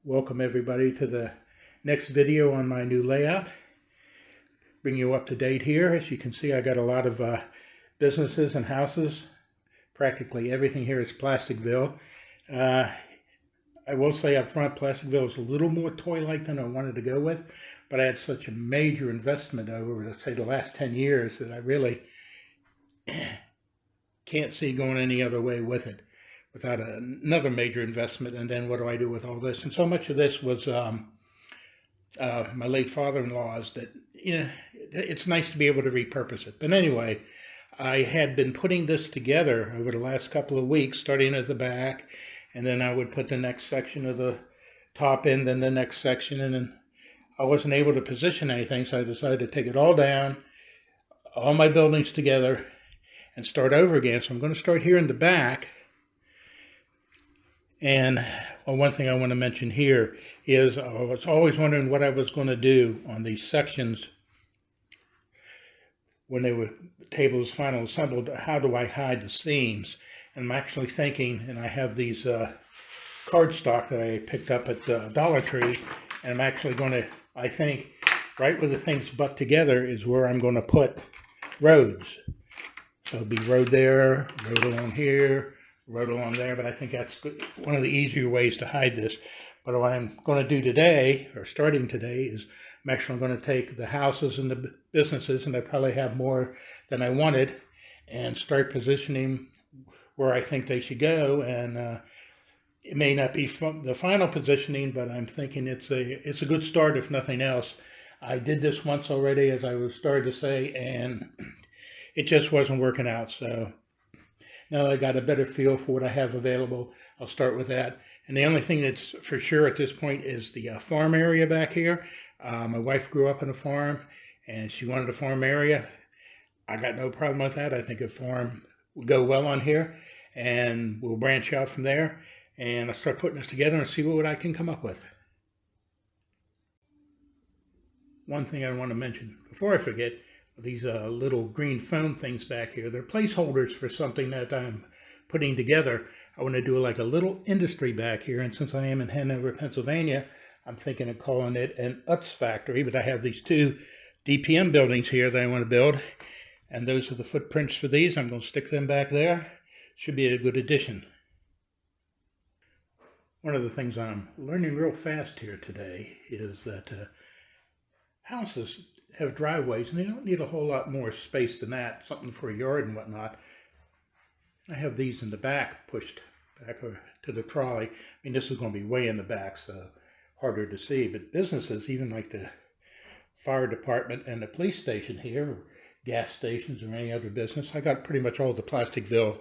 Welcome everybody to the next video on my new layout. Bring you up to date here. As you can see, I got a lot of businesses and houses. Practically everything here is Plasticville. I will say up front, Plasticville is a little more toy-like than I wanted to go with, but I had such a major investment over, let's say, the last 10 years that I really can't see going any other way with it without another major investment. And then what do I do with all this? And so much of this was my late father-in-law's that, it's nice to be able to repurpose it. But anyway, I had been putting this together over the last couple of weeks, starting at the back, and then I would put the next section of the top in, then the next section, and then I wasn't able to position anything, so I decided to take it all down, all my buildings together, and start over again. So I'm going to start here in the back. And one thing I want to mention here is I was always wondering what I was going to do on these sections when the table was finally assembled. How do I hide the seams? And I'm actually thinking, and I have these cardstock that I picked up at Dollar Tree, and I'm actually going to, I think, right where the things butt together is where I'm going to put roads. So it'll be road there, road along here, road along there, but I think that's one of the easier ways to hide this. But what I'm going to do today, or starting today, is I'm actually going to take the houses and the businesses, and I probably have more than I wanted, and start positioning where I think they should go. And it may not be the final positioning, but I'm thinking it's a good start, if nothing else. I did this once already, as I was starting to say, and it just wasn't working out. So now that I got a better feel for what I have available, I'll start with that. And the only thing that's for sure at this point is the farm area back here. My wife grew up on a farm, and she wanted a farm area. I got no problem with that. I think a farm would go well on here, and we'll branch out from there. And I'll start putting this together and see what I can come up with. One thing I want to mention before I forget, these little green foam things back here, they're placeholders for something that I'm putting together. I want to do like a little industry back here, and since I am in Hanover, Pennsylvania, I'm thinking of calling it an Utz factory. But I have these two DPM buildings here that I want to build, and those are the footprints for these. I'm going to stick them back there. Should be a good addition. One of the things I'm learning real fast here today is that houses have driveways, and they don't need a whole lot more space than that, something for a yard and whatnot. I have these in the back, pushed back to the trolley. I mean, this is going to be way in the back, so harder to see. But businesses, even like the fire department and the police station here, or gas stations or any other business, I got pretty much all the Plasticville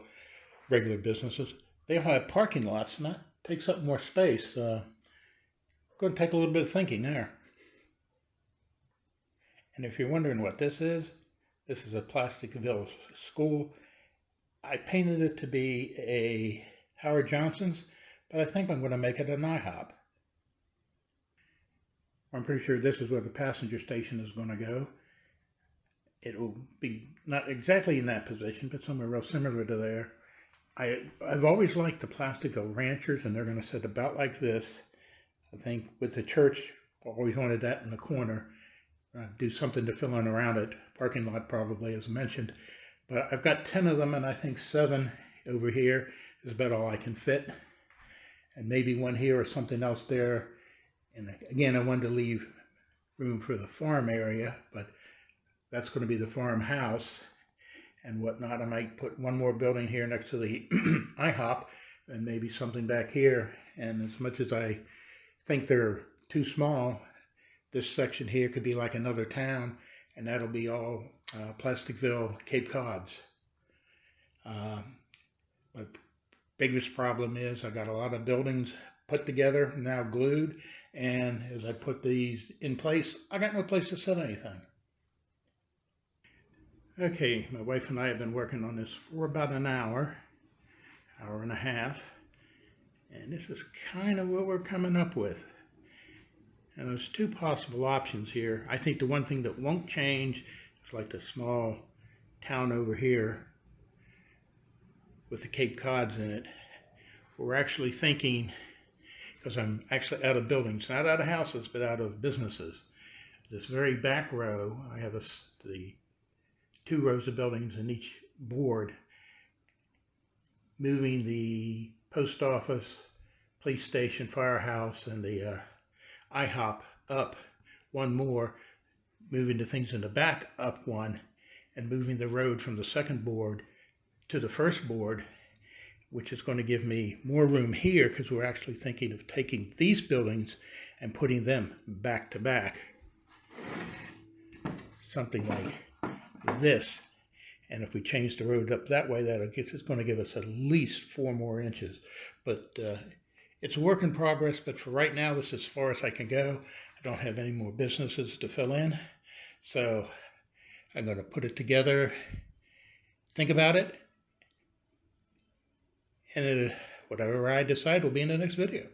regular businesses. They all have parking lots, and that takes up more space. Going to take a little bit of thinking there. And if you're wondering what this is a Plasticville school. I painted it to be a Howard Johnson's, but I think I'm going to make it an IHOP. I'm pretty sure this is where the passenger station is going to go. It will be not exactly in that position, but somewhere real similar to there. I've always liked the Plasticville ranchers, and they're going to sit about like this. I think with the church, I always wanted that in the corner. Do something to fill in around it. Parking lot probably, as mentioned. But I've got 10 of them, and I think 7 over here is about all I can fit. And maybe one here or something else there. And again, I wanted to leave room for the farm area, but that's going to be the farmhouse and whatnot. I might put one more building here next to the IHOP, and maybe something back here. And as much as I think they're too small, this section here could be like another town, and that'll be all Plasticville, Cape Cods. My biggest problem is I got a lot of buildings put together, now glued, and as I put these in place, I got no place to set anything. Okay, my wife and I have been working on this for about an hour and a half, and this is kind of what we're coming up with. And there's 2 possible options here. I think the one thing that won't change is like the small town over here with the Cape Cods in it. We're actually thinking because I'm actually out of buildings, not out of houses, but out of businesses. This very back row, I have the 2 rows of buildings in each board, moving the post office, police station, firehouse, and the IHOP up one more, moving the things in the back up one, and moving the road from the second board to the first board, which is going to give me more room here, because we're actually thinking of taking these buildings and putting them back to back. Something like this. And if we change the road up that way, it's going to give us at least 4 more inches. But it's a work in progress, but for right now, this is as far as I can go. I don't have any more businesses to fill in. So I'm going to put it together, think about it, and whatever I decide will be in the next video.